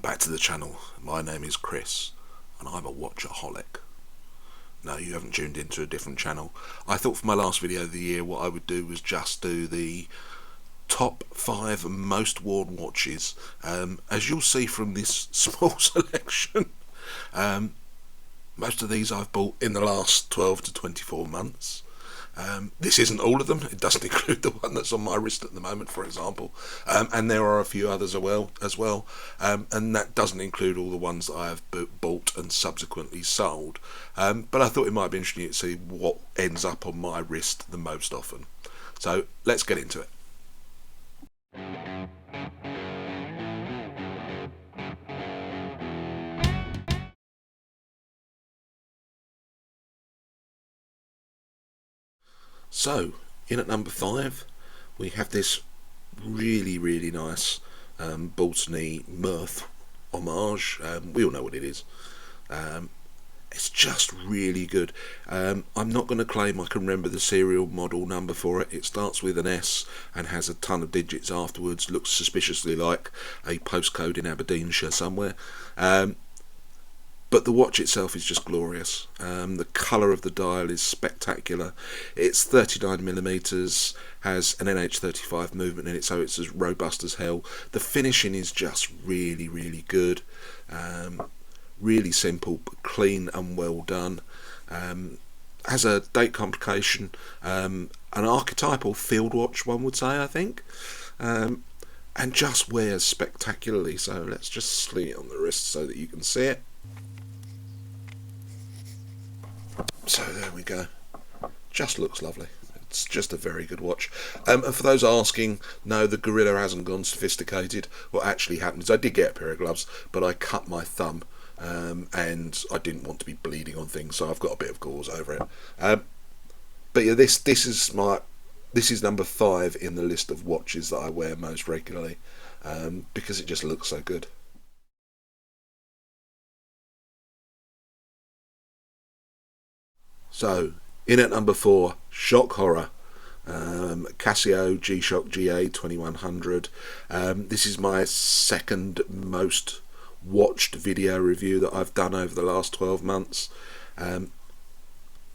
Welcome back to the channel. My name is Chris and I'm a watchaholic. No, you haven't tuned into a different channel. I thought for my last video of the year what I would do was just do the top 5 most worn watches. As you'll see from this small selection, most of these I've bought in the last 12 to 24 months. This isn't all of them. It doesn't include the one that's on my wrist at the moment, for example, and there are a few others as well, and that doesn't include all the ones that I have bought and subsequently sold, but I thought it might be interesting to see what ends up on my wrist the most often. So let's get into it. So, in at number 5, we have this really nice Baltony Mirth homage. We all know what it is. It's just really good. I'm not going to claim I can remember the serial model number for it. It starts with an S and has a ton of digits afterwards. Looks suspiciously like a postcode in Aberdeenshire somewhere. But the watch itself is just glorious. The colour of the dial is spectacular. It's 39mm, has an NH35 movement in it, so it's as robust as hell. The finishing is just really good. Really simple, but clean and well done. Has a date complication, an archetypal field watch, one would say, I think. And just wears spectacularly. So let's just sling it on the wrist so that you can see it. So there we go. Just looks lovely. It's just a very good watch. And for those asking, no, the Gorilla hasn't gone sophisticated. What actually happened is I did get a pair of gloves, but I cut my thumb, and I didn't want to be bleeding on things, so I've got a bit of gauze over it. But yeah, this is number 5 in the list of watches that I wear most regularly, because it just looks so good. So, in at number 4, shock horror, Casio G-Shock GA 2100. This is my second most watched video review that I've done over the last 12 months.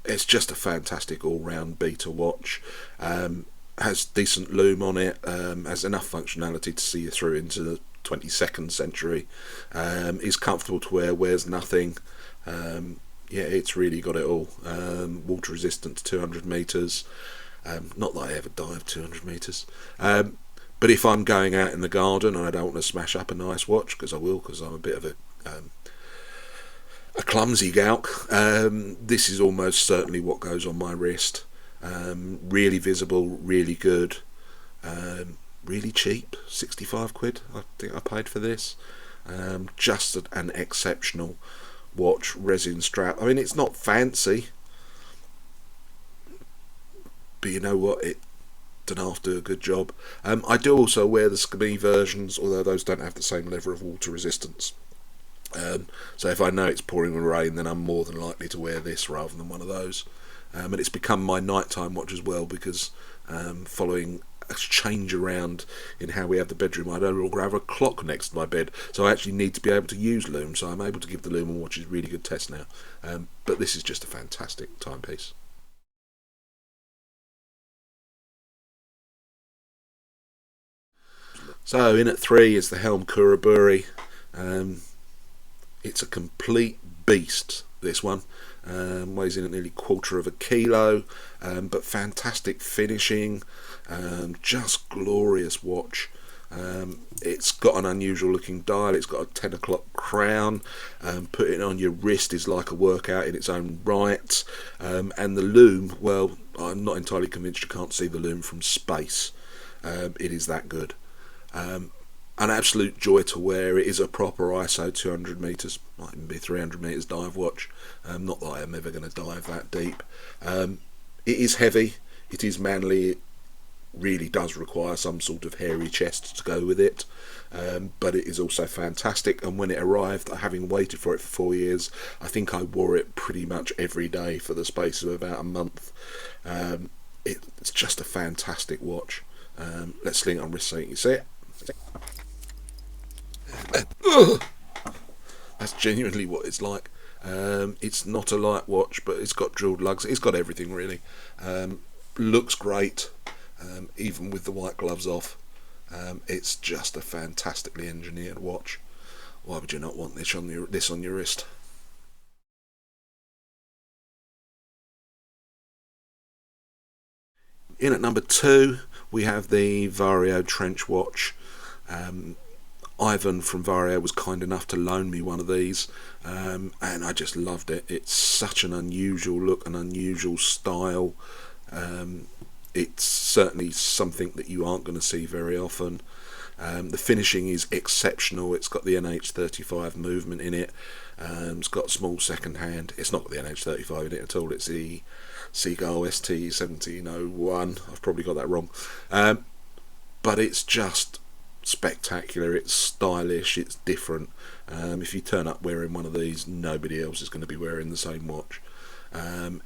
It's just a fantastic all-round beta watch. Has decent lume on it, has enough functionality to see you through into the 22nd century, is comfortable to wear, wears nothing. Yeah, it's really got it all. Water resistant to 200 metres. Not that I ever dive 200 metres. But if I'm going out in the garden and I don't want to smash up a nice watch, because I will, because I'm a bit of a clumsy gowk, this is almost certainly what goes on my wrist. Really visible, really good. Really cheap, 65 quid I think I paid for this. Just an exceptional watch, resin strap. I mean, it's not fancy, but you know what, it doesn't half do a good job. I do also wear the Skimmy versions, although those don't have the same level of water resistance. So if I know it's pouring with rain, then I'm more than likely to wear this rather than one of those. And it's become my nighttime watch as well, because following a change around in how we have the bedroom, I no longer have a clock next to my bed, so I actually need to be able to use lume, so I'm able to give the lume watches really good tests now. But this is just a fantastic timepiece. So in at 3 is the Helm Kuraburi. It's a complete beast, this one. Weighs in at nearly 1/4 of a kilo, but fantastic finishing, just glorious watch. It's got an unusual looking dial, it's got a 10 o'clock crown. Putting it on your wrist is like a workout in its own right. And the lume, well, I'm not entirely convinced you can't see the lume from space. It is that good. An absolute joy to wear. It is a proper ISO 200 metres, might even be 300 metres dive watch. Not that I am ever going to dive that deep. It is heavy, it is manly, it really does require some sort of hairy chest to go with it, but it is also fantastic. And when it arrived, having waited for it for 4 years, I think I wore it pretty much every day for the space of about a month. It's just a fantastic watch. Let's sling it on wrist so you can see it. That's genuinely what it's like. It's not a light watch, but it's got drilled lugs. It's got everything really. Looks great, even with the white gloves off. It's just a fantastically engineered watch. Why would you not want this on your wrist? In at number 2, we have the Varjo Trench Watch. Ivan from Varjo was kind enough to loan me one of these, and I just loved it. It's such an unusual look, an unusual style. It's certainly something that you aren't going to see very often. The finishing is exceptional. It's got the NH35 movement in it. It's got small second hand. It's not got the NH35 in it at all. It's the Seagull ST 1701. I've probably got that wrong. But it's just spectacular. It's stylish. It's different. If you turn up wearing one of these, nobody else is going to be wearing the same watch.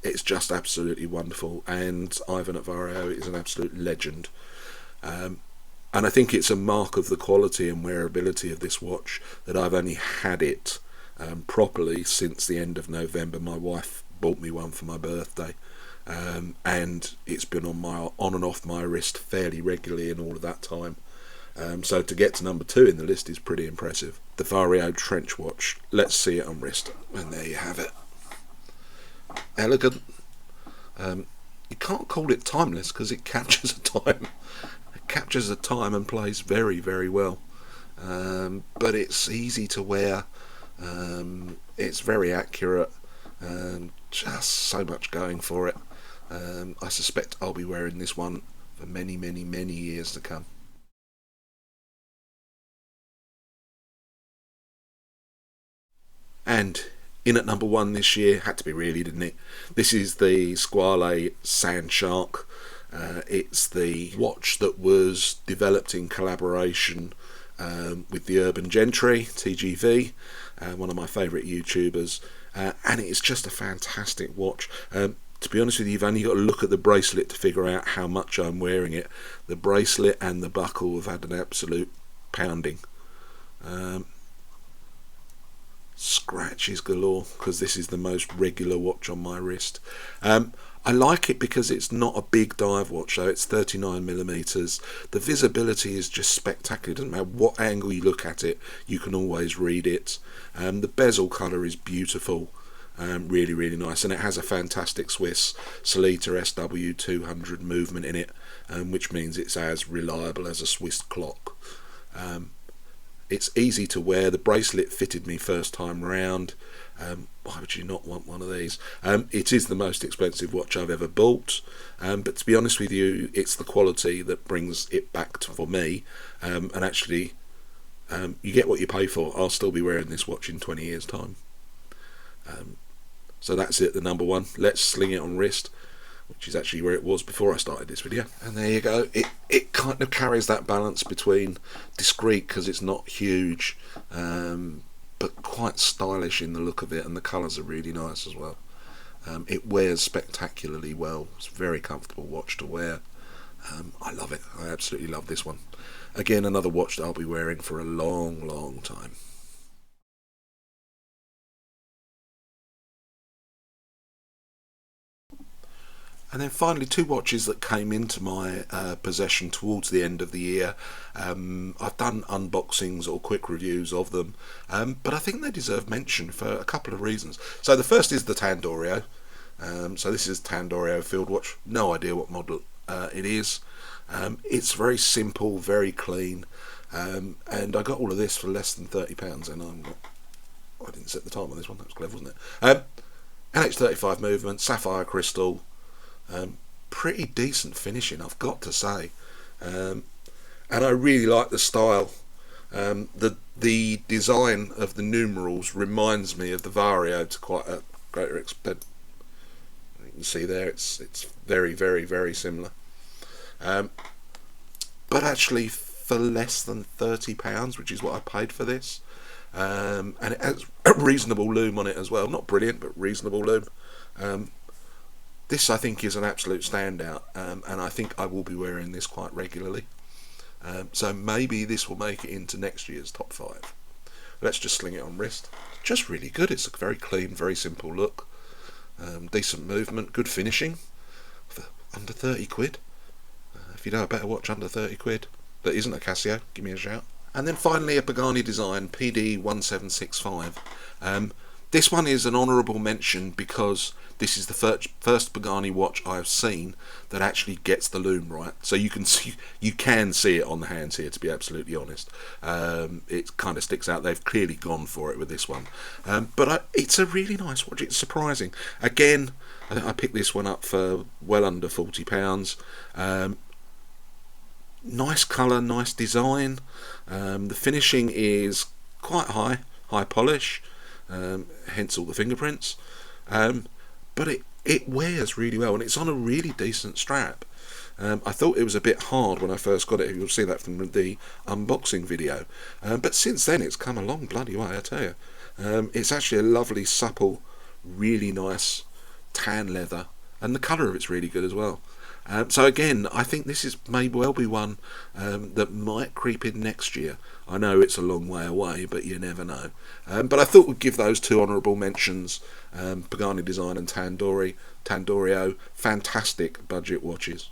It's just absolutely wonderful, and Ivan at Varjo is an absolute legend. And I think it's a mark of the quality and wearability of this watch that I've only had it properly since the end of November. My wife bought me one for my birthday, and it's been on and off my wrist fairly regularly in all of that time. So to get to number 2 in the list is pretty impressive. The Varjo Trench Watch. Let's see it on wrist, and there you have it. Elegant. You can't call it timeless because it captures a time. It captures a time and plays very, very well. But it's easy to wear. It's very accurate. Just so much going for it. I suspect I'll be wearing this one for many, many, many years to come. And in at number 1 this year, had to be really, didn't it? This is the Squale Sandshark. It's the watch that was developed in collaboration with the Urban Gentry, TGV, one of my favourite YouTubers, and it's just a fantastic watch. To be honest with you, you've only got to look at the bracelet to figure out how much I'm wearing it. The bracelet and the buckle have had an absolute pounding. Scratches galore, because this is the most regular watch on my wrist. I like it because it's not a big dive watch, though. It's 39mm. The visibility is just spectacular. It doesn't matter what angle you look at it, you can always read it. The bezel colour is beautiful. Really, really nice, and it has a fantastic Swiss Sellita SW200 movement in it, which means it's as reliable as a Swiss clock. It's easy to wear. The bracelet fitted me first time round. Why would you not want one of these? It is the most expensive watch I've ever bought, but to be honest with you, it's the quality that brings it back for me. And actually, you get what you pay for. I'll still be wearing this watch in 20 years' time. So that's it, the number 1. Let's sling it on wrist, which is actually where it was before I started this video. And there you go. It kind of carries that balance between discreet, because it's not huge, but quite stylish in the look of it, and the colours are really nice as well. It wears spectacularly well. It's a very comfortable watch to wear. I love it. I absolutely love this one. Again, another watch that I'll be wearing for a long, long time. And then finally, 2 watches that came into my possession towards the end of the year. I've done unboxings or quick reviews of them, but I think they deserve mention for a couple of reasons. So the first is the Tandorio. So this is Tandorio field watch. No idea what model it is. It's very simple, very clean, and I got all of this for less than £30. And I didn't set the time on this one. That was clever, wasn't it? NH35 movement, sapphire crystal. Pretty decent finishing, I've got to say, and I really like the style. The design of the numerals reminds me of the Varjo to quite a greater extent. You can see there, it's very, very, very similar. But actually, for less than £30, which is what I paid for this, and it has a reasonable lume on it as well. Not brilliant, but reasonable lume. This, I think, is an absolute standout, and I think I will be wearing this quite regularly. So maybe this will make it into next year's top 5. Let's just sling it on wrist. Just really good. It's a very clean, very simple look. Decent movement, good finishing for under 30 quid. If you know a better watch under 30 quid that isn't a Casio, give me a shout. And then finally a Pagani design, PD1765. This one is an honourable mention because this is the first Pagani watch I have seen that actually gets the lume right. So you can see it on the hands here, to be absolutely honest. It kind of sticks out. They've clearly gone for it with this one. But it's a really nice watch. It's surprising. Again, I think I picked this one up for well under £40. Nice colour, nice design. The finishing is quite high polish. Hence all the fingerprints, but it wears really well, and it's on a really decent strap. I thought it was a bit hard when I first got it. You'll see that from the unboxing video, but since then it's come a long bloody way, I tell you. It's actually a lovely, supple, really nice tan leather, and the colour of it's really good as well. So again, I think this may well be one that might creep in next year. I know it's a long way away, but you never know. But I thought we'd give those two honourable mentions, Pagani Design and Tandorio. Fantastic budget watches.